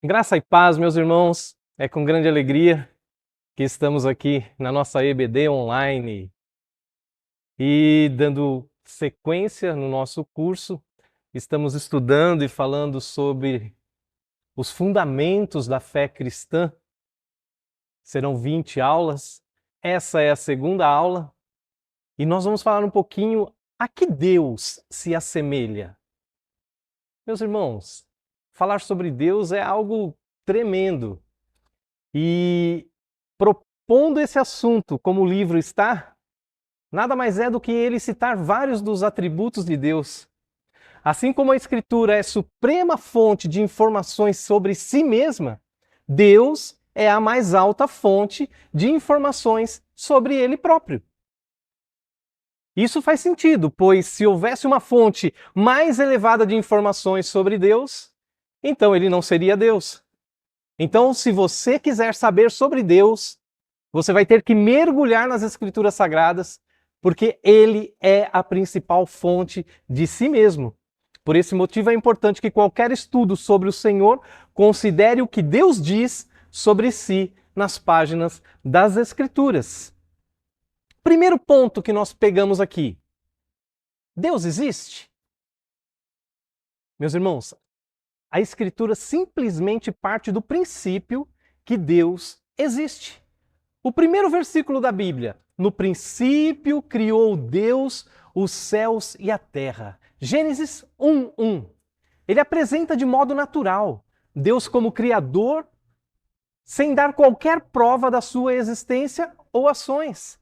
Graça e paz, meus irmãos. É com grande alegria que estamos aqui na nossa EBD online e dando sequência no nosso curso. Estamos estudando e falando sobre os fundamentos da fé cristã. Serão 20 aulas. Essa é a segunda aula e nós vamos falar um pouquinho a que Deus se assemelha. Meus irmãos, falar sobre Deus é algo tremendo. E propondo esse assunto como o livro está, nada mais é do que ele citar vários dos atributos de Deus. Assim como a Escritura é suprema fonte de informações sobre si mesma, Deus é a mais alta fonte de informações sobre Ele próprio. Isso faz sentido, pois se houvesse uma fonte mais elevada de informações sobre Deus, então ele não seria Deus. Então, se você quiser saber sobre Deus, você vai ter que mergulhar nas Escrituras Sagradas, porque Ele é a principal fonte de si mesmo. Por esse motivo é importante que qualquer estudo sobre o Senhor considere o que Deus diz sobre si nas páginas das Escrituras. Primeiro ponto que nós pegamos aqui. Deus existe? Meus irmãos, a Escritura simplesmente parte do princípio que Deus existe. O primeiro versículo da Bíblia: no princípio criou Deus os céus e a terra. Gênesis 1:1. Ele apresenta de modo natural Deus como Criador, sem dar qualquer prova da sua existência ou ações.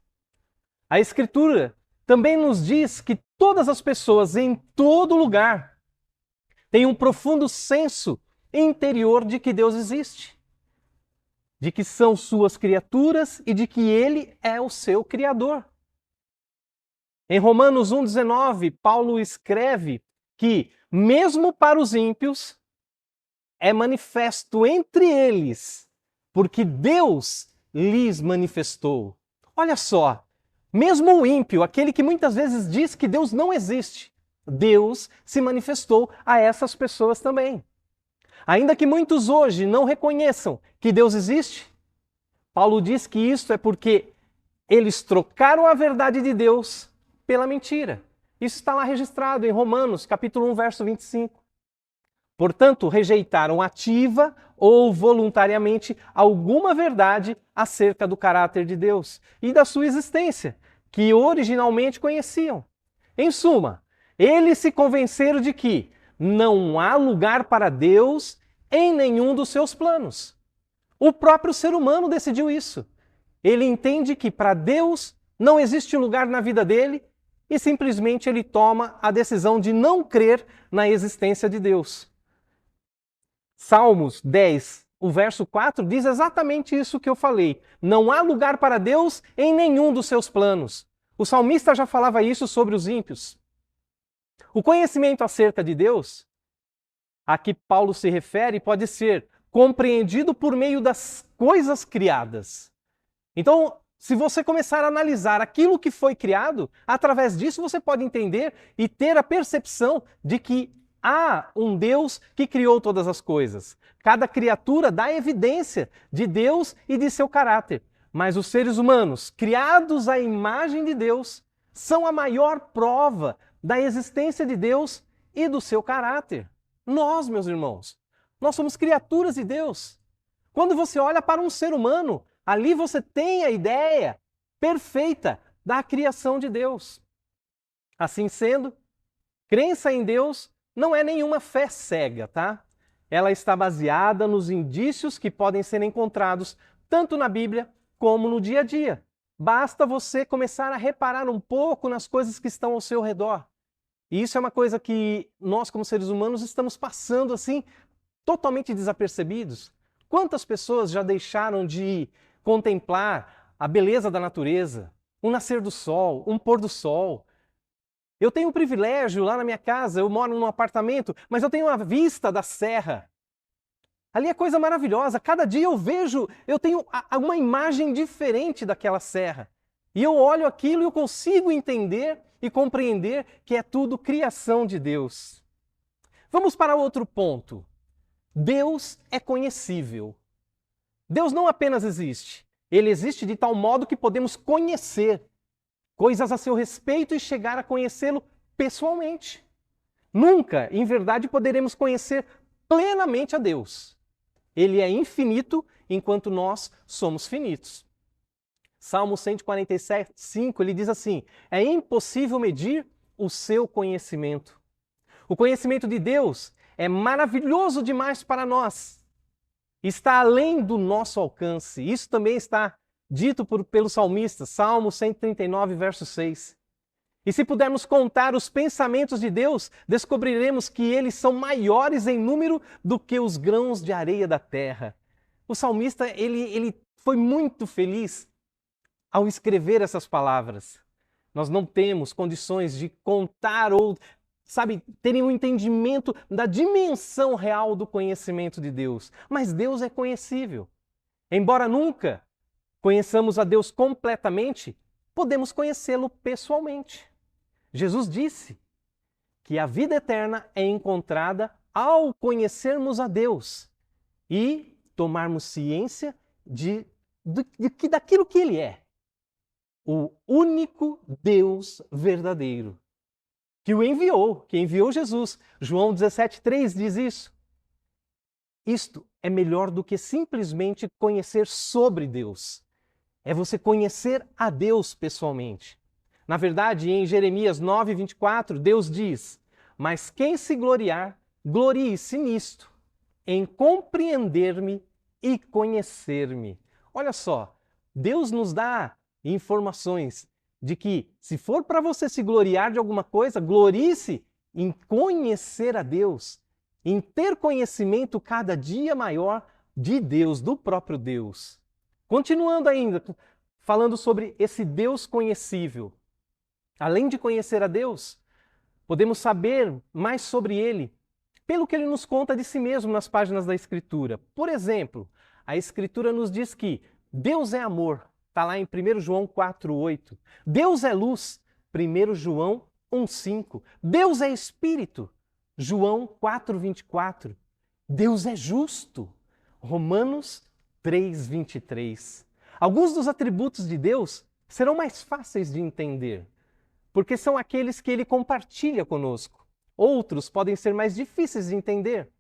A Escritura também nos diz que todas as pessoas em todo lugar têm um profundo senso interior de que Deus existe, de que são suas criaturas e de que Ele é o seu Criador. Em Romanos 1,19, Paulo escreve que, mesmo para os ímpios, é manifesto entre eles, porque Deus lhes manifestou. Olha só, mesmo o ímpio, aquele que muitas vezes diz que Deus não existe, Deus se manifestou a essas pessoas também. Ainda que muitos hoje não reconheçam que Deus existe, Paulo diz que isso é porque eles trocaram a verdade de Deus pela mentira. Isso está lá registrado em Romanos, capítulo 1, verso 25. Portanto, rejeitaram ativa ou voluntariamente alguma verdade acerca do caráter de Deus e da sua existência, que originalmente conheciam. Em suma, eles se convenceram de que não há lugar para Deus em nenhum dos seus planos. O próprio ser humano decidiu isso. Ele entende que para Deus não existe lugar na vida dele e simplesmente ele toma a decisão de não crer na existência de Deus. Salmos 10, o verso 4 diz exatamente isso que eu falei. Não há lugar para Deus em nenhum dos seus planos. O salmista já falava isso sobre os ímpios. O conhecimento acerca de Deus, a que Paulo se refere, pode ser compreendido por meio das coisas criadas. Então, se você começar a analisar aquilo que foi criado, através disso você pode entender e ter a percepção de que há um Deus que criou todas as coisas. Cada criatura dá evidência de Deus e de seu caráter. Mas os seres humanos, criados à imagem de Deus, são a maior prova da existência de Deus e do seu caráter. Nós, meus irmãos, nós somos criaturas de Deus. Quando você olha para um ser humano, ali você tem a ideia perfeita da criação de Deus. Assim sendo, crença em Deus não é nenhuma fé cega, tá? Ela está baseada nos indícios que podem ser encontrados tanto na Bíblia como no dia a dia. Basta você começar a reparar um pouco nas coisas que estão ao seu redor. E isso é uma coisa que nós, como seres humanos, estamos passando assim, totalmente desapercebidos. Quantas pessoas já deixaram de contemplar a beleza da natureza, um nascer do sol, um pôr do sol? Eu tenho o privilégio lá na minha casa, eu moro num apartamento, mas eu tenho a vista da serra. Ali é coisa maravilhosa. Cada dia eu tenho uma imagem diferente daquela serra. E eu olho aquilo e eu consigo entender e compreender que é tudo criação de Deus. Vamos para outro ponto. Deus é conhecível. Deus não apenas existe, ele existe de tal modo que podemos conhecer coisas a seu respeito e chegar a conhecê-lo pessoalmente. Nunca, em verdade, poderemos conhecer plenamente a Deus. Ele é infinito enquanto nós somos finitos. Salmo 147, 5, ele diz assim: é impossível medir o seu conhecimento. O conhecimento de Deus é maravilhoso demais para nós. Está além do nosso alcance. Isso também está dito pelo salmista, Salmo 139, verso 6. E se pudermos contar os pensamentos de Deus, descobriremos que eles são maiores em número do que os grãos de areia da terra. O salmista, ele foi muito feliz ao escrever essas palavras. Nós não temos condições de contar ou, terem um entendimento da dimensão real do conhecimento de Deus. Mas Deus é conhecível. Embora nunca conheçamos a Deus completamente, podemos conhecê-lo pessoalmente. Jesus disse que a vida eterna é encontrada ao conhecermos a Deus e tomarmos ciência daquilo que Ele é. O único Deus verdadeiro, que enviou Jesus. João 17,3 diz isso. Isto é melhor do que simplesmente conhecer sobre Deus. É você conhecer a Deus pessoalmente. Na verdade, em Jeremias 9:24, Deus diz: mas quem se gloriar, glorie-se nisto, em compreender-me e conhecer-me. Olha só, Deus nos dá informações de que, se for para você se gloriar de alguma coisa, glorie-se em conhecer a Deus, em ter conhecimento cada dia maior de Deus, do próprio Deus. Continuando ainda, falando sobre esse Deus conhecível. Além de conhecer a Deus, podemos saber mais sobre Ele pelo que Ele nos conta de si mesmo nas páginas da Escritura. Por exemplo, a Escritura nos diz que Deus é amor, está lá em 1 João 4,8. Deus é luz, 1 João 1,5. Deus é Espírito, João 4,24. Deus é justo, Romanos 3,23. Alguns dos atributos de Deus serão mais fáceis de entender, porque são aqueles que Ele compartilha conosco. Outros podem ser mais difíceis de entender,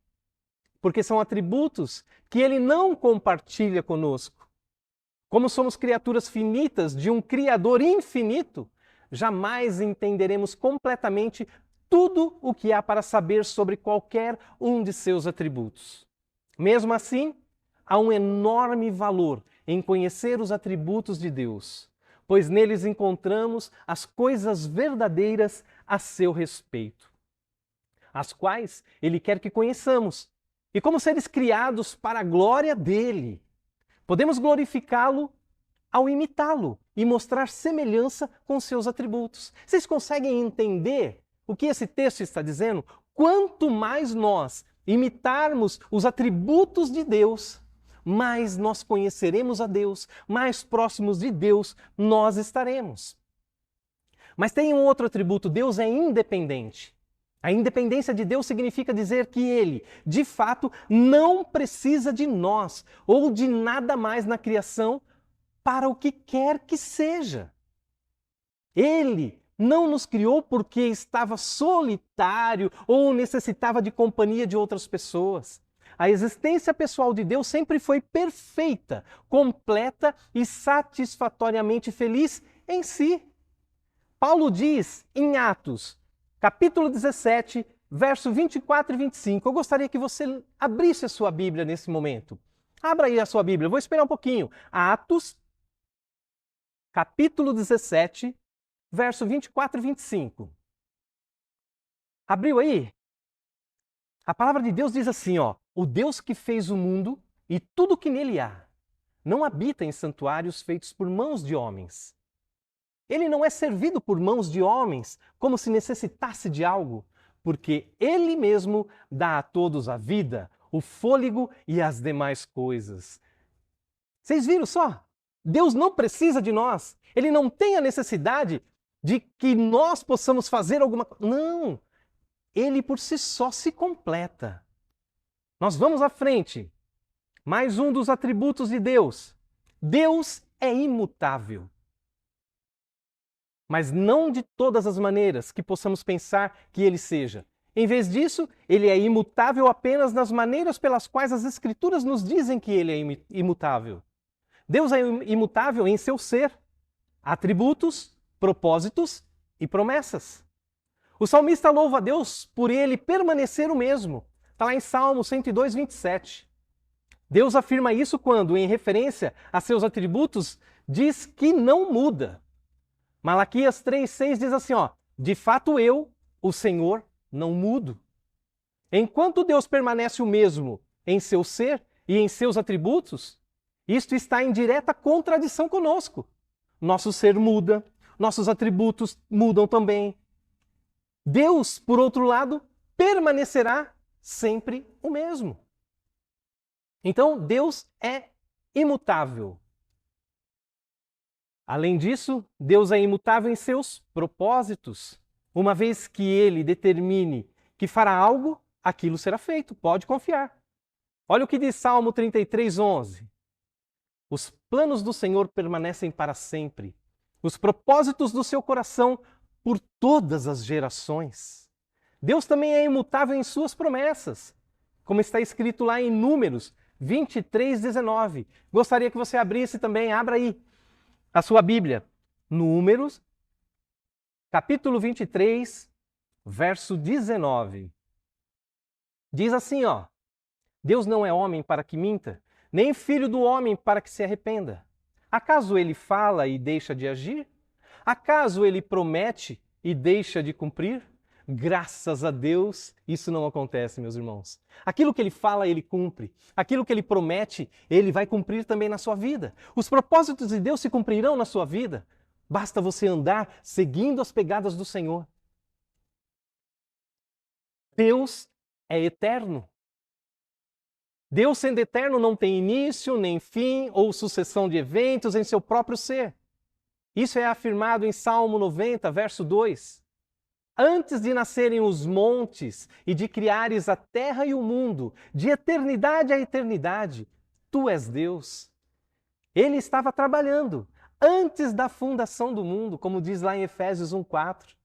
porque são atributos que Ele não compartilha conosco. Como somos criaturas finitas de um Criador infinito, jamais entenderemos completamente tudo o que há para saber sobre qualquer um de seus atributos. Mesmo assim, há um enorme valor em conhecer os atributos de Deus, pois neles encontramos as coisas verdadeiras a seu respeito, as quais Ele quer que conheçamos. E como seres criados para a glória dele, podemos glorificá-lo ao imitá-lo e mostrar semelhança com seus atributos. Vocês conseguem entender o que esse texto está dizendo? Quanto mais nós imitarmos os atributos de Deus, mais nós conheceremos a Deus, mais próximos de Deus nós estaremos. Mas tem um outro atributo: Deus é independente. A independência de Deus significa dizer que Ele, de fato, não precisa de nós ou de nada mais na criação para o que quer que seja. Ele não nos criou porque estava solitário ou necessitava de companhia de outras pessoas. A existência pessoal de Deus sempre foi perfeita, completa e satisfatoriamente feliz em si. Paulo diz em Atos, capítulo 17, verso 24 e 25. Eu gostaria que você abrisse a sua Bíblia nesse momento. Abra aí a sua Bíblia, eu vou esperar um pouquinho. Atos, capítulo 17, verso 24 e 25. Abriu aí? A palavra de Deus diz assim, ó: o Deus que fez o mundo e tudo que nele há, não habita em santuários feitos por mãos de homens. Ele não é servido por mãos de homens como se necessitasse de algo, porque Ele mesmo dá a todos a vida, o fôlego e as demais coisas. Vocês viram só? Deus não precisa de nós. Ele não tem a necessidade de que nós possamos fazer alguma coisa. Não! Ele por si só se completa. Nós vamos à frente. Mais um dos atributos de Deus. Deus é imutável. Mas não de todas as maneiras que possamos pensar que ele seja. Em vez disso, ele é imutável apenas nas maneiras pelas quais as Escrituras nos dizem que ele é imutável. Deus é imutável em seu ser, atributos, propósitos e promessas. O salmista louva a Deus por ele permanecer o mesmo. Está lá em Salmo 102, 27. Deus afirma isso quando, em referência a seus atributos, diz que não muda. Malaquias 3,6 diz assim, de fato eu, o Senhor, não mudo. Enquanto Deus permanece o mesmo em seu ser e em seus atributos, isto está em direta contradição conosco. Nosso ser muda, nossos atributos mudam também. Deus, por outro lado, permanecerá sempre o mesmo. Então, Deus é imutável. Além disso, Deus é imutável em seus propósitos. Uma vez que ele determine que fará algo, aquilo será feito, pode confiar. Olha o que diz Salmo 33, 11. Os planos do Senhor permanecem para sempre, os propósitos do seu coração por todas as gerações. Deus também é imutável em suas promessas, como está escrito lá em Números 23, 19. Gostaria que você abrisse também, abra aí a sua Bíblia. Números, capítulo 23, verso 19. Diz assim, Deus não é homem para que minta, nem filho do homem para que se arrependa. Acaso ele fala e deixa de agir? Acaso ele promete e deixa de cumprir? Graças a Deus, isso não acontece, meus irmãos. Aquilo que ele fala, ele cumpre. Aquilo que ele promete, ele vai cumprir também na sua vida. Os propósitos de Deus se cumprirão na sua vida. Basta você andar seguindo as pegadas do Senhor. Deus é eterno. Deus, sendo eterno, não tem início, nem fim ou sucessão de eventos em seu próprio ser. Isso é afirmado em Salmo 90, verso 2. Antes de nascerem os montes e de criares a terra e o mundo, de eternidade a eternidade, tu és Deus. Ele estava trabalhando antes da fundação do mundo, como diz lá em Efésios 1:4.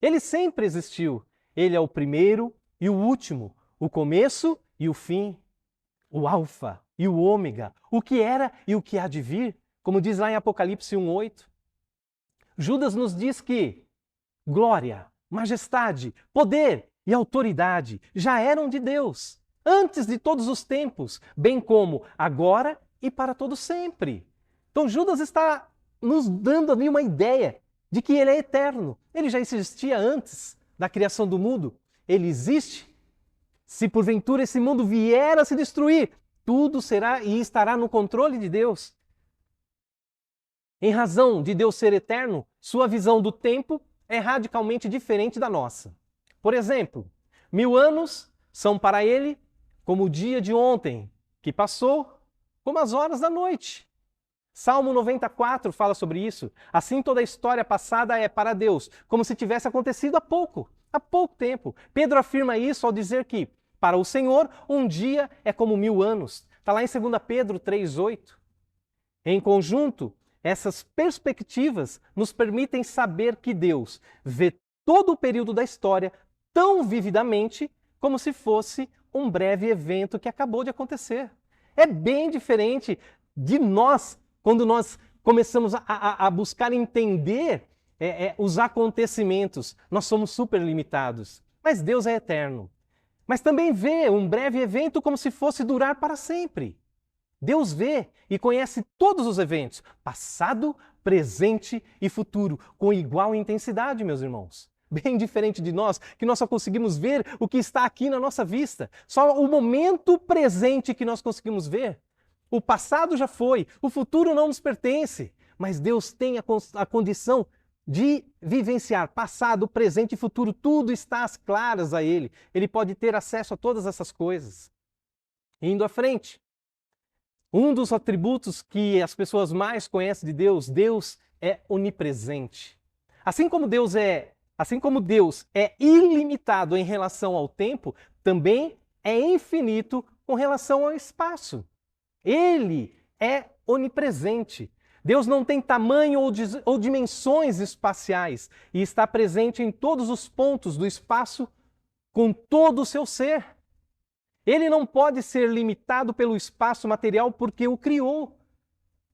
Ele sempre existiu. Ele é o primeiro e o último, o começo e o fim, o alfa e o ômega, o que era e o que há de vir, como diz lá em Apocalipse 1:8. Judas nos diz que glória, majestade, poder e autoridade já eram de Deus, antes de todos os tempos, bem como agora e para todo sempre. Então Judas está nos dando ali uma ideia de que ele é eterno. Ele já existia antes da criação do mundo. Ele existe. Se porventura esse mundo vier a se destruir, tudo será e estará no controle de Deus. Em razão de Deus ser eterno, sua visão do tempo é radicalmente diferente da nossa. Por exemplo, 1000 anos são para ele como o dia de ontem, que passou como as horas da noite. Salmo 94 fala sobre isso. Assim toda a história passada é para Deus, como se tivesse acontecido há pouco tempo. Pedro afirma isso ao dizer que, para o Senhor, um dia é como 1000 anos. Está lá em 2 Pedro 3,8. Em conjunto, essas perspectivas nos permitem saber que Deus vê todo o período da história tão vividamente como se fosse um breve evento que acabou de acontecer. É bem diferente de nós, quando nós começamos a buscar entender os acontecimentos. Nós somos super limitados, mas Deus é eterno. Mas também vê um breve evento como se fosse durar para sempre. Deus vê e conhece todos os eventos, passado, presente e futuro, com igual intensidade, meus irmãos. Bem diferente de nós, que nós só conseguimos ver o que está aqui na nossa vista. Só o momento presente que nós conseguimos ver. O passado já foi, o futuro não nos pertence. Mas Deus tem a condição de vivenciar passado, presente e futuro. Tudo está às claras a Ele. Ele pode ter acesso a todas essas coisas. Indo à frente. Um dos atributos que as pessoas mais conhecem de Deus, Deus é onipresente. Assim como Deus é ilimitado em relação ao tempo, também é infinito com relação ao espaço. Ele é onipresente. Deus não tem tamanho ou dimensões espaciais e está presente em todos os pontos do espaço com todo o seu ser. Ele não pode ser limitado pelo espaço material porque o criou.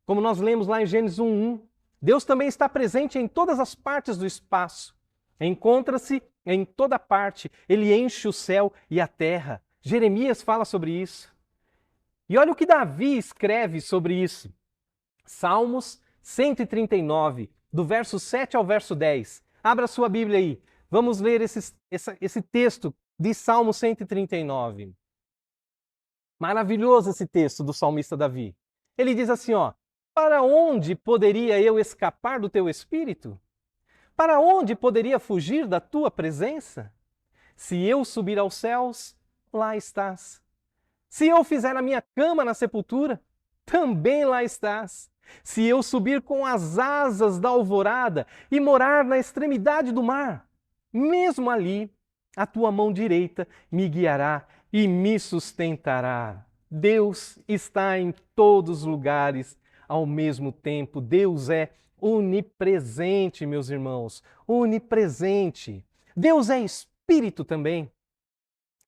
Como nós lemos lá em Gênesis 1:1. Deus também está presente em todas as partes do espaço. Encontra-se em toda parte. Ele enche o céu e a terra. Jeremias fala sobre isso. E olha o que Davi escreve sobre isso. Salmos 139, do verso 7 ao verso 10. Abra sua Bíblia aí. Vamos ler esse texto de Salmo 139. Maravilhoso esse texto do salmista Davi. Ele diz assim, ó: para onde poderia eu escapar do teu espírito? Para onde poderia fugir da tua presença? Se eu subir aos céus, lá estás. Se eu fizer a minha cama na sepultura, também lá estás. Se eu subir com as asas da alvorada e morar na extremidade do mar, mesmo ali, a tua mão direita me guiará e me sustentará. Deus está em todos os lugares ao mesmo tempo. Deus é onipresente, meus irmãos, onipresente. Deus é espírito também.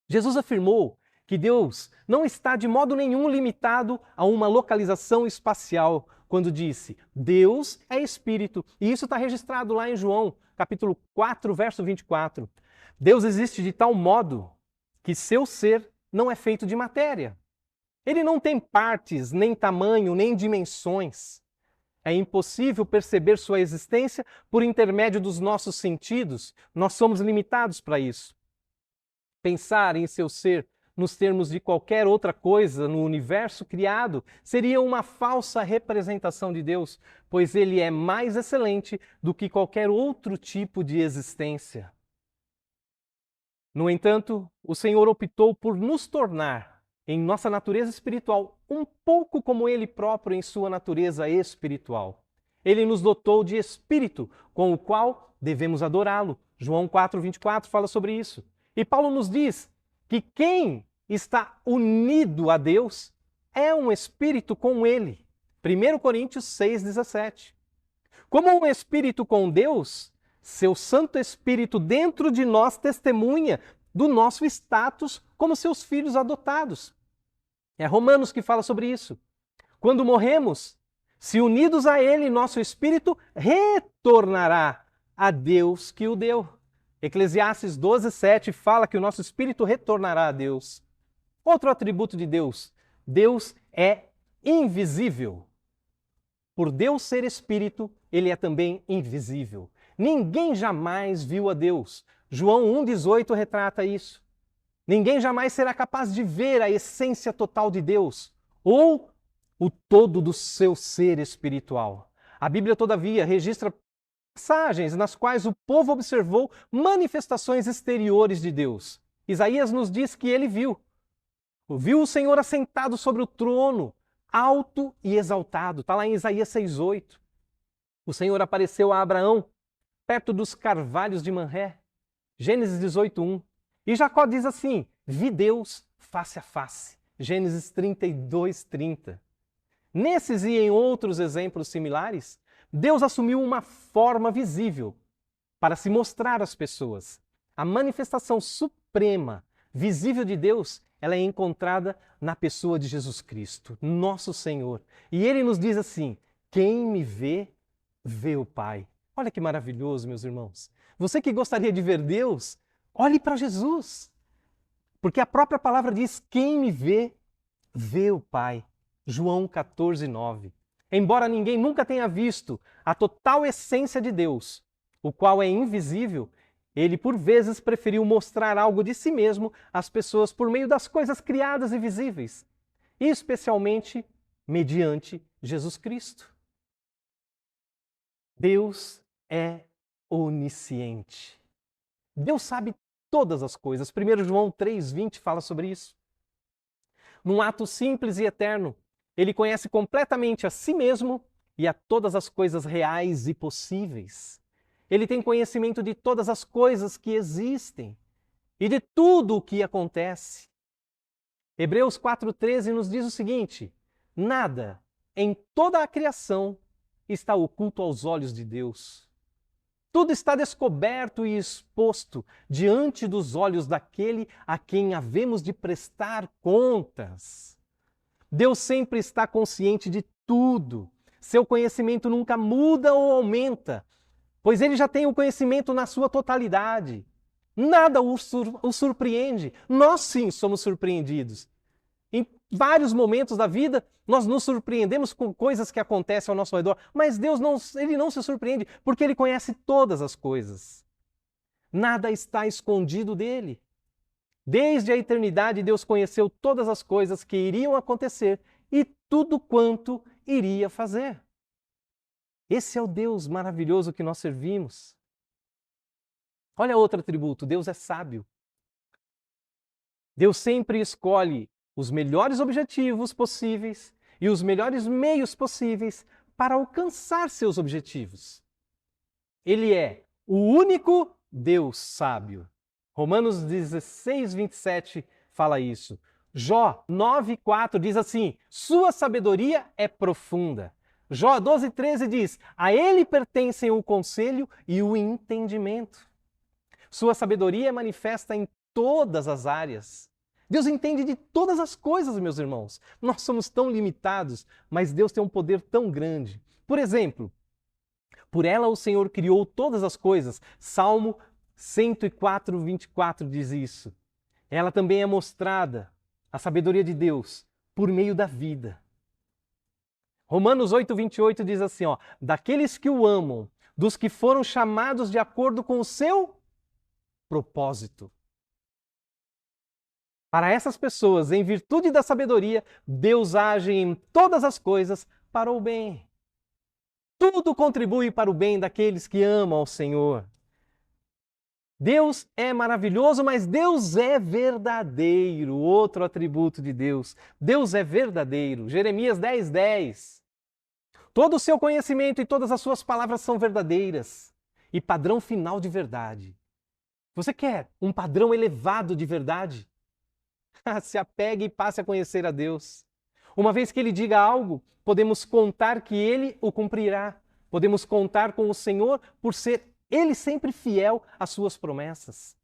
Jesus afirmou que Deus não está de modo nenhum limitado a uma localização espacial, quando disse: Deus é espírito. E isso está registrado lá em João, capítulo 4, verso 24. Deus existe de tal modo que seu ser não é feito de matéria. Ele não tem partes, nem tamanho, nem dimensões. É impossível perceber sua existência por intermédio dos nossos sentidos. Nós somos limitados para isso. Pensar em seu ser nos termos de qualquer outra coisa no universo criado seria uma falsa representação de Deus, pois ele é mais excelente do que qualquer outro tipo de existência. No entanto, o Senhor optou por nos tornar, em nossa natureza espiritual, um pouco como Ele próprio em sua natureza espiritual. Ele nos dotou de espírito, com o qual devemos adorá-lo. João 4:24 fala sobre isso. E Paulo nos diz que quem está unido a Deus é um espírito com Ele. 1 Coríntios 6:17. Como um espírito com Deus, seu Santo Espírito dentro de nós testemunha do nosso status como seus filhos adotados. É Romanos que fala sobre isso. Quando morremos, se unidos a Ele, nosso espírito retornará a Deus que o deu. Eclesiastes 12:7 fala que o nosso espírito retornará a Deus. Outro atributo de Deus: Deus é invisível. Por Deus ser espírito, Ele é também invisível. Ninguém jamais viu a Deus. João 1,18 retrata isso. Ninguém jamais será capaz de ver a essência total de Deus ou o todo do seu ser espiritual. A Bíblia, todavia, registra passagens nas quais o povo observou manifestações exteriores de Deus. Isaías nos diz que ele viu o Senhor assentado sobre o trono, alto e exaltado. Está lá em Isaías 6:8. O Senhor apareceu a Abraão perto dos carvalhos de Manré. Gênesis 18:1. E Jacó diz assim: vi Deus face a face. Gênesis 32:30. Nesses e em outros exemplos similares, Deus assumiu uma forma visível para se mostrar às pessoas. A manifestação suprema, visível de Deus, ela é encontrada na pessoa de Jesus Cristo, nosso Senhor. E Ele nos diz assim: quem me vê, vê o Pai. Olha que maravilhoso, meus irmãos. Você que gostaria de ver Deus, olhe para Jesus. Porque a própria palavra diz: quem me vê, vê o Pai. João 14:9. Embora ninguém nunca tenha visto a total essência de Deus, o qual é invisível, Ele por vezes preferiu mostrar algo de si mesmo às pessoas por meio das coisas criadas e visíveis, e especialmente mediante Jesus Cristo. Deus é onisciente. Deus sabe todas as coisas. 1 João 3:20 fala sobre isso. Num ato simples e eterno, Ele conhece completamente a si mesmo e a todas as coisas reais e possíveis. Ele tem conhecimento de todas as coisas que existem e de tudo o que acontece. Hebreus 4,13 nos diz o seguinte: nada em toda a criação está oculto aos olhos de Deus. Tudo está descoberto e exposto diante dos olhos daquele a quem havemos de prestar contas. Deus sempre está consciente de tudo. Seu conhecimento nunca muda ou aumenta, pois ele já tem o conhecimento na sua totalidade. Nada o surpreende. Nós sim somos surpreendidos. Em vários momentos da vida, nós nos surpreendemos com coisas que acontecem ao nosso redor, mas Deus ele não se surpreende, porque ele conhece todas as coisas. Nada está escondido dele. Desde a eternidade, Deus conheceu todas as coisas que iriam acontecer e tudo quanto iria fazer. Esse é o Deus maravilhoso que nós servimos. Olha outro atributo: Deus é sábio. Deus sempre escolhe os melhores objetivos possíveis e os melhores meios possíveis para alcançar seus objetivos. Ele é o único Deus sábio. Romanos 16, 27 fala isso. Jó 9,4 diz assim: sua sabedoria é profunda. Jó 12, 13 diz: a ele pertencem o conselho e o entendimento. Sua sabedoria é manifesta em todas as áreas. Deus entende de todas as coisas, meus irmãos. Nós somos tão limitados, mas Deus tem um poder tão grande. Por exemplo, por ela o Senhor criou todas as coisas. Salmo 104, 24 diz isso. Ela também é mostrada, a sabedoria de Deus, por meio da vida. Romanos 8, 28 diz assim, daqueles que o amam, dos que foram chamados de acordo com o seu propósito. Para essas pessoas, em virtude da sabedoria, Deus age em todas as coisas para o bem. Tudo contribui para o bem daqueles que amam ao Senhor. Deus é maravilhoso, mas Deus é verdadeiro. Outro atributo de Deus. Deus é verdadeiro. Jeremias 10, 10. Todo o seu conhecimento e todas as suas palavras são verdadeiras e padrão final de verdade. Você quer um padrão elevado de verdade? Se apegue e passe a conhecer a Deus. Uma vez que Ele diga algo, podemos contar que Ele o cumprirá. Podemos contar com o Senhor por ser Ele sempre fiel às suas promessas.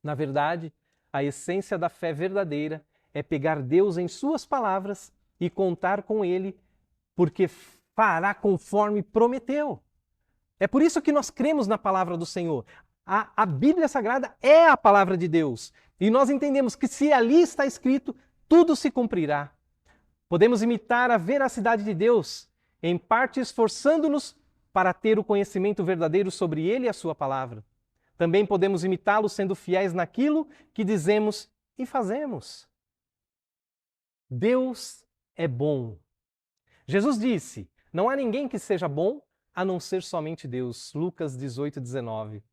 Na verdade, a essência da fé verdadeira é pegar Deus em suas palavras e contar com Ele, porque fará conforme prometeu. É por isso que nós cremos na palavra do Senhor. A Bíblia Sagrada é a palavra de Deus. E nós entendemos que se ali está escrito, tudo se cumprirá. Podemos imitar a veracidade de Deus, em parte esforçando-nos para ter o conhecimento verdadeiro sobre Ele e a sua palavra. Também podemos imitá-lo sendo fiéis naquilo que dizemos e fazemos. Deus é bom. Jesus disse, não há ninguém que seja bom a não ser somente Deus. Lucas 18, 19.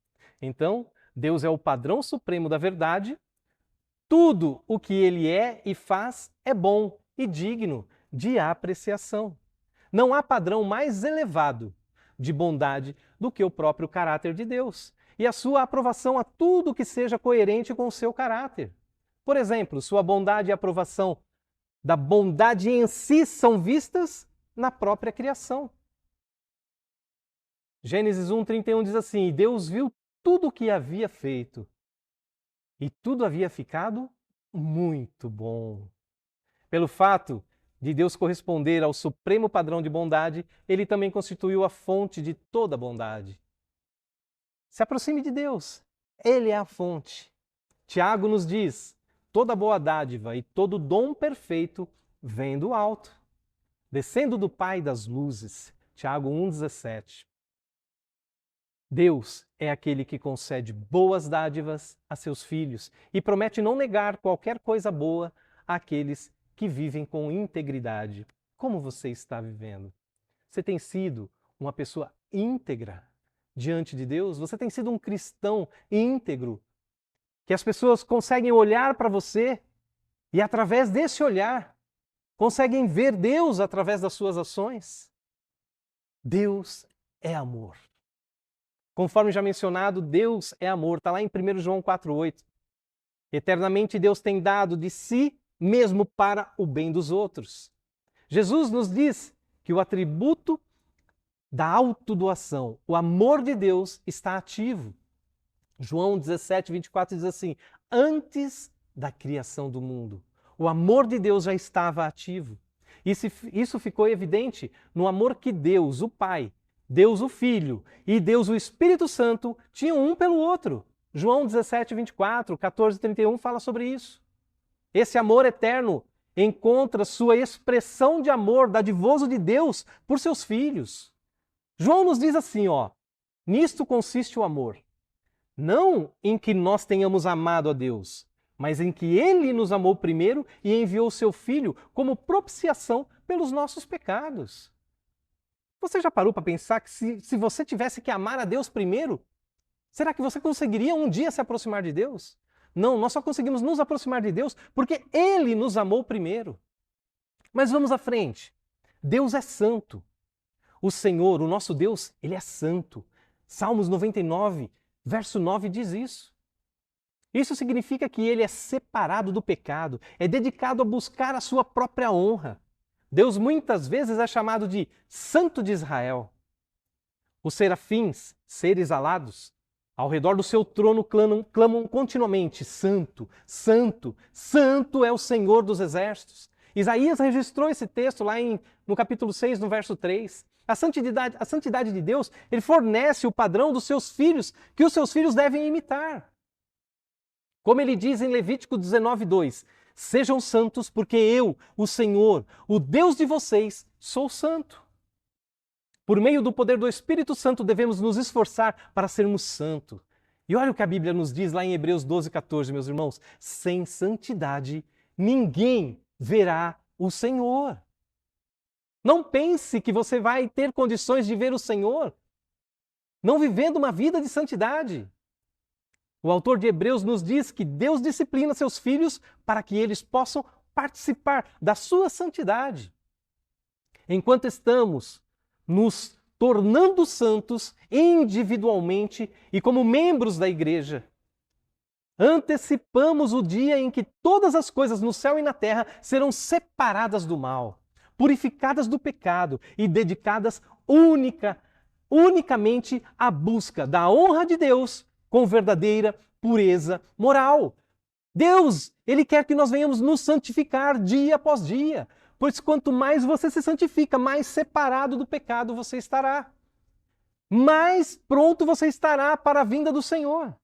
Então, Deus é o padrão supremo da verdade. Tudo o que Ele é e faz é bom e digno de apreciação. Não há padrão mais elevado de bondade do que o próprio caráter de Deus e a sua aprovação a tudo que seja coerente com o seu caráter. Por exemplo, sua bondade e aprovação da bondade em si são vistas na própria criação. Gênesis 1:31 diz assim: e Deus viu tudo o que havia feito, e tudo havia ficado muito bom. Pelo fato de Deus corresponder ao supremo padrão de bondade, Ele também constituiu a fonte de toda bondade. Se aproxime de Deus, Ele é a fonte. Tiago nos diz, toda boa dádiva e todo dom perfeito vem do alto, descendo do Pai das luzes. Tiago 1,17. Deus é aquele que concede boas dádivas a seus filhos e promete não negar qualquer coisa boa àqueles que vivem com integridade. Como você está vivendo? Você tem sido uma pessoa íntegra diante de Deus? Você tem sido um cristão íntegro? Que as pessoas conseguem olhar para você e, através desse olhar, conseguem ver Deus através das suas ações? Deus é amor. Conforme já mencionado, Deus é amor. Está lá em 1 João 4,8. Eternamente Deus tem dado de si mesmo para o bem dos outros. Jesus nos diz que o atributo da autodoação, o amor de Deus, está ativo. João 17, 24 diz assim: antes da criação do mundo, o amor de Deus já estava ativo. Isso ficou evidente no amor que Deus, o Pai, Deus o Filho e Deus o Espírito Santo tinham um pelo outro. João 17, 24, 14, 31 fala sobre isso. Esse amor eterno encontra sua expressão de amor dadivoso de Deus por seus filhos. João nos diz assim, nisto consiste o amor. Não em que nós tenhamos amado a Deus, mas em que Ele nos amou primeiro e enviou o seu Filho como propiciação pelos nossos pecados. Você já parou para pensar que se você tivesse que amar a Deus primeiro, será que você conseguiria um dia se aproximar de Deus? Não, nós só conseguimos nos aproximar de Deus porque Ele nos amou primeiro. Mas vamos à frente. Deus é santo. O Senhor, o nosso Deus, Ele é santo. Salmos 99, verso 9 diz isso. Isso significa que Ele é separado do pecado, é dedicado a buscar a sua própria honra. Deus muitas vezes é chamado de Santo de Israel. Os serafins, seres alados, ao redor do seu trono clamam continuamente: Santo, Santo, Santo é o Senhor dos exércitos. Isaías registrou esse texto lá no capítulo 6, no verso 3. A santidade de Deus, Ele fornece o padrão dos seus filhos, que os seus filhos devem imitar. Como Ele diz em Levítico 19, 2, sejam santos porque eu, o Senhor, o Deus de vocês, sou santo. Por meio do poder do Espírito Santo devemos nos esforçar para sermos santos. E olha o que a Bíblia nos diz lá em Hebreus 12, 14, meus irmãos. Sem santidade, ninguém verá o Senhor. Não pense que você vai ter condições de ver o Senhor não vivendo uma vida de santidade. O autor de Hebreus nos diz que Deus disciplina seus filhos para que eles possam participar da sua santidade. Enquanto estamos nos tornando santos individualmente e como membros da igreja, antecipamos o dia em que todas as coisas no céu e na terra serão separadas do mal, purificadas do pecado e dedicadas unicamente à busca da honra de Deus com verdadeira pureza moral. Deus, Ele quer que nós venhamos nos santificar dia após dia, pois quanto mais você se santifica, mais separado do pecado você estará. Mais pronto você estará para a vinda do Senhor.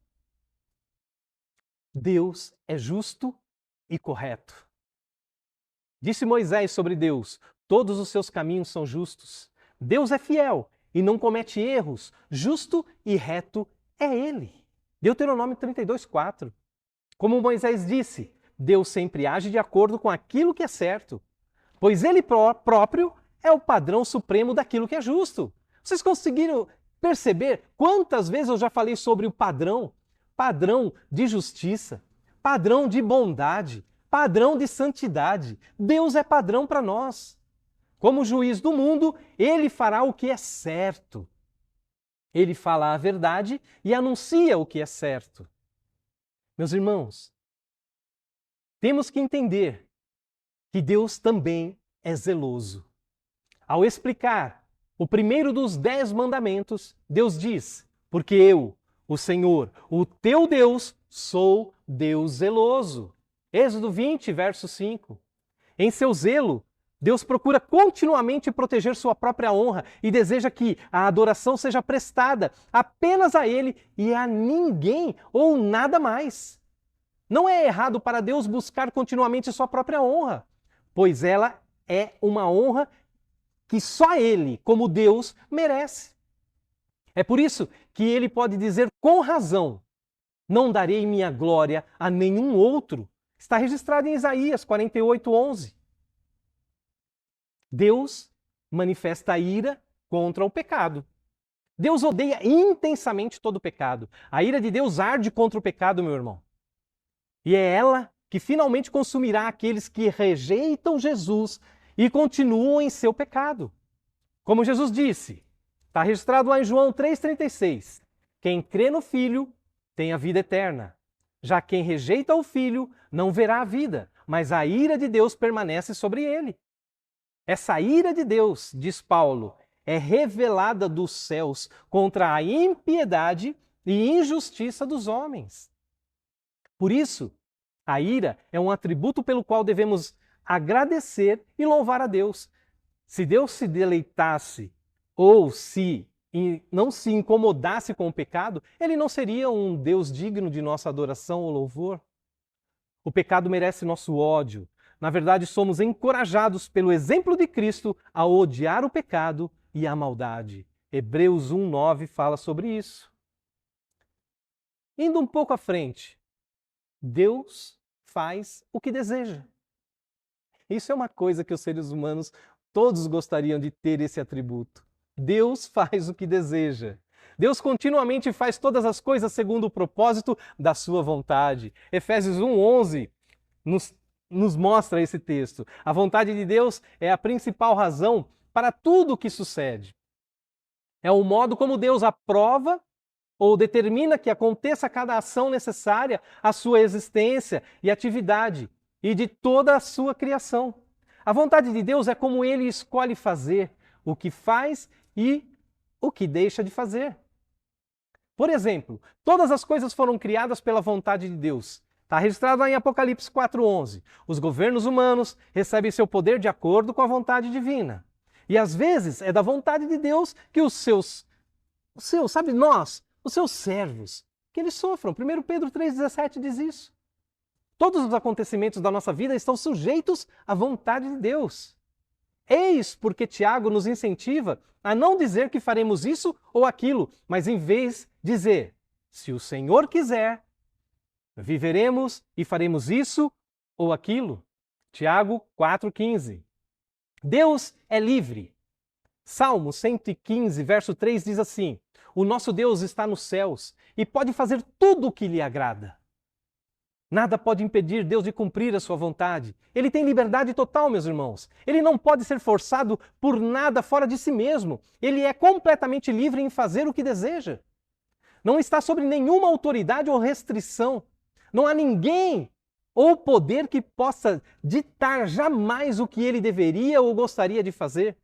Deus é justo e correto. Disse Moisés sobre Deus: todos os seus caminhos são justos. Deus é fiel e não comete erros. Justo e reto é Ele. Deuteronômio 32, 4. Como Moisés disse, Deus sempre age de acordo com aquilo que é certo, pois Ele próprio é o padrão supremo daquilo que é justo. Vocês conseguiram perceber quantas vezes eu já falei sobre o padrão? Padrão de justiça, padrão de bondade, padrão de santidade. Deus é padrão para nós. Como juiz do mundo, Ele fará o que é certo. Ele fala a verdade e anuncia o que é certo. Meus irmãos, temos que entender que Deus também é zeloso. Ao explicar o primeiro dos 10 mandamentos, Deus diz: porque eu, o Senhor, o teu Deus, sou Deus zeloso. Êxodo 20, verso 5. Em seu zelo, Deus procura continuamente proteger sua própria honra e deseja que a adoração seja prestada apenas a Ele e a ninguém ou nada mais. Não é errado para Deus buscar continuamente sua própria honra, pois ela é uma honra que só Ele, como Deus, merece. É por isso que Ele pode dizer com razão: não darei minha glória a nenhum outro. Está registrado em Isaías 48, 11. Deus manifesta ira contra o pecado. Deus odeia intensamente todo o pecado. A ira de Deus arde contra o pecado, meu irmão. E é ela que finalmente consumirá aqueles que rejeitam Jesus e continuam em seu pecado. Como Jesus disse, está registrado lá em João 3,36. Quem crê no Filho tem a vida eterna. Já quem rejeita o Filho não verá a vida, mas a ira de Deus permanece sobre ele. Essa ira de Deus, diz Paulo, é revelada dos céus contra a impiedade e injustiça dos homens. Por isso, a ira é um atributo pelo qual devemos agradecer e louvar a Deus. Se Deus se deleitasse ou se não se incomodasse com o pecado, ele não seria um Deus digno de nossa adoração ou louvor. O pecado merece nosso ódio. Na verdade, somos encorajados pelo exemplo de Cristo a odiar o pecado e a maldade. Hebreus 1:9 fala sobre isso. Indo um pouco à frente, Deus faz o que deseja. Isso é uma coisa que os seres humanos todos gostariam de ter esse atributo. Deus faz o que deseja. Deus continuamente faz todas as coisas segundo o propósito da sua vontade. Efésios 1:11 nos mostra esse texto. A vontade de Deus é a principal razão para tudo o que sucede. É o modo como Deus aprova ou determina que aconteça cada ação necessária à sua existência e atividade e de toda a sua criação. A vontade de Deus é como ele escolhe fazer, o que faz e o que deixa de fazer. Por exemplo, todas as coisas foram criadas pela vontade de Deus. Está registrado lá em Apocalipse 4:11. Os governos humanos recebem seu poder de acordo com a vontade divina. E às vezes é da vontade de Deus que os seus servos, que eles sofram. 1 Pedro 3,17 diz isso. Todos os acontecimentos da nossa vida estão sujeitos à vontade de Deus. Eis porque Tiago nos incentiva a não dizer que faremos isso ou aquilo, mas em vez dizer, se o Senhor quiser, viveremos e faremos isso ou aquilo. Tiago 4,15. Deus é livre. Salmo 115, verso 3 diz assim: o nosso Deus está nos céus e pode fazer tudo o que lhe agrada. Nada pode impedir Deus de cumprir a sua vontade. Ele tem liberdade total, meus irmãos. Ele não pode ser forçado por nada fora de si mesmo. Ele é completamente livre em fazer o que deseja. Não está sobre nenhuma autoridade ou restrição. Não há ninguém ou poder que possa ditar jamais o que ele deveria ou gostaria de fazer.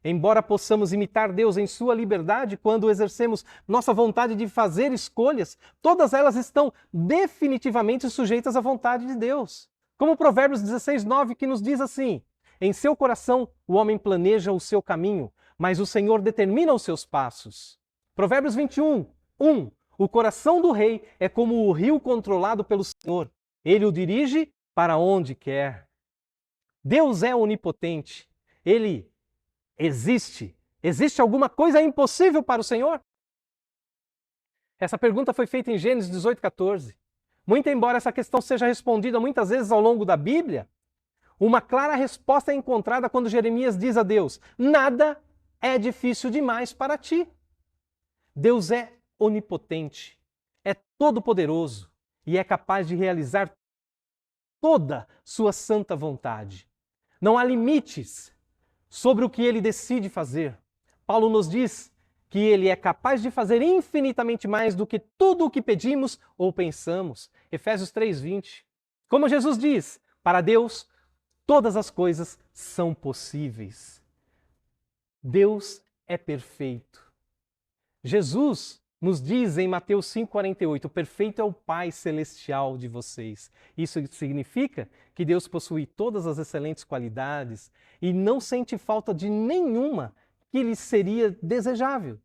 Embora possamos imitar Deus em sua liberdade quando exercemos nossa vontade de fazer escolhas, todas elas estão definitivamente sujeitas à vontade de Deus. Como Provérbios 16:9 que nos diz assim: em seu coração o homem planeja o seu caminho, mas o Senhor determina os seus passos. Provérbios 21:1 o coração do rei é como o rio controlado pelo Senhor. Ele o dirige para onde quer. Deus é onipotente. Ele existe. Existe alguma coisa impossível para o Senhor? Essa pergunta foi feita em Gênesis 18:14. Muito embora essa questão seja respondida muitas vezes ao longo da Bíblia, uma clara resposta é encontrada quando Jeremias diz a Deus: nada é difícil demais para ti. Deus é onipotente, é todo-poderoso e é capaz de realizar toda sua santa vontade. Não há limites sobre o que ele decide fazer. Paulo nos diz que ele é capaz de fazer infinitamente mais do que tudo o que pedimos ou pensamos. Efésios 3:20. Como Jesus diz, para Deus todas as coisas são possíveis. Deus é perfeito. Jesus nos diz em Mateus 5:48, perfeito é o Pai celestial de vocês. Isso significa que Deus possui todas as excelentes qualidades e não sente falta de nenhuma que lhe seria desejável.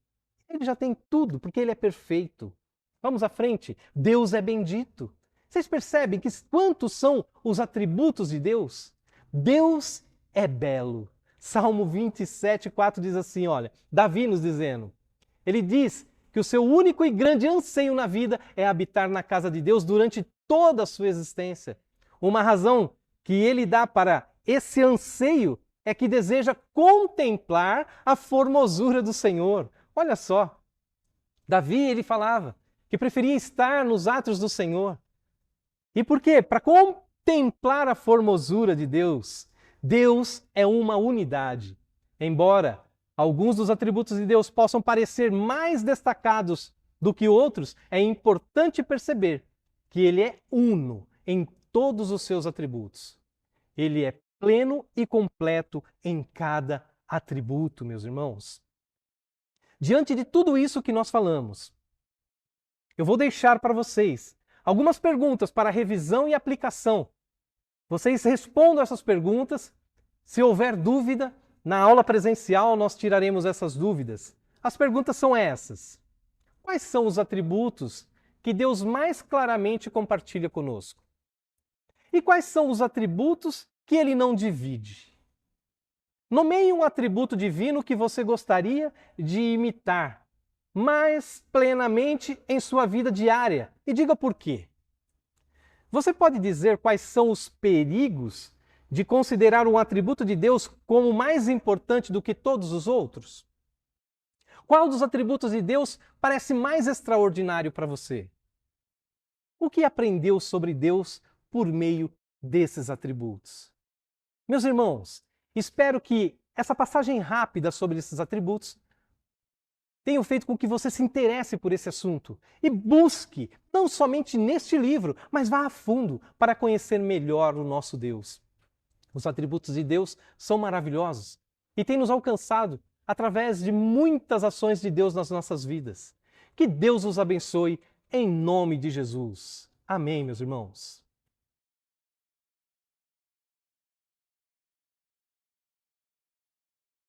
Ele já tem tudo, porque ele é perfeito. Vamos à frente. Deus é bendito. Vocês percebem que quantos são os atributos de Deus? Deus é belo. Salmo 27:4 diz assim, olha, Davi nos dizendo, ele diz que o seu único e grande anseio na vida é habitar na casa de Deus durante toda a sua existência. Uma razão que ele dá para esse anseio é que deseja contemplar a formosura do Senhor. Olha só, Davi ele falava que preferia estar nos átrios do Senhor. E por quê? Para contemplar a formosura de Deus. Deus é uma unidade. Embora alguns dos atributos de Deus possam parecer mais destacados do que outros, é importante perceber que ele é uno em todos os seus atributos. Ele é pleno e completo em cada atributo, meus irmãos. Diante de tudo isso que nós falamos, eu vou deixar para vocês algumas perguntas para revisão e aplicação. Vocês respondam essas perguntas. Se houver dúvida, na aula presencial nós tiraremos essas dúvidas. As perguntas são essas: quais são os atributos que Deus mais claramente compartilha conosco? E quais são os atributos que ele não divide? Nomeie um atributo divino que você gostaria de imitar mais plenamente em sua vida diária e diga por quê. Você pode dizer quais são os perigos de considerar um atributo de Deus como mais importante do que todos os outros? Qual dos atributos de Deus parece mais extraordinário para você? O que aprendeu sobre Deus por meio desses atributos? Meus irmãos, espero que essa passagem rápida sobre esses atributos tenha feito com que você se interesse por esse assunto e busque, não somente neste livro, mas vá a fundo para conhecer melhor o nosso Deus. Os atributos de Deus são maravilhosos e têm nos alcançado através de muitas ações de Deus nas nossas vidas. Que Deus os abençoe em nome de Jesus. Amém, meus irmãos.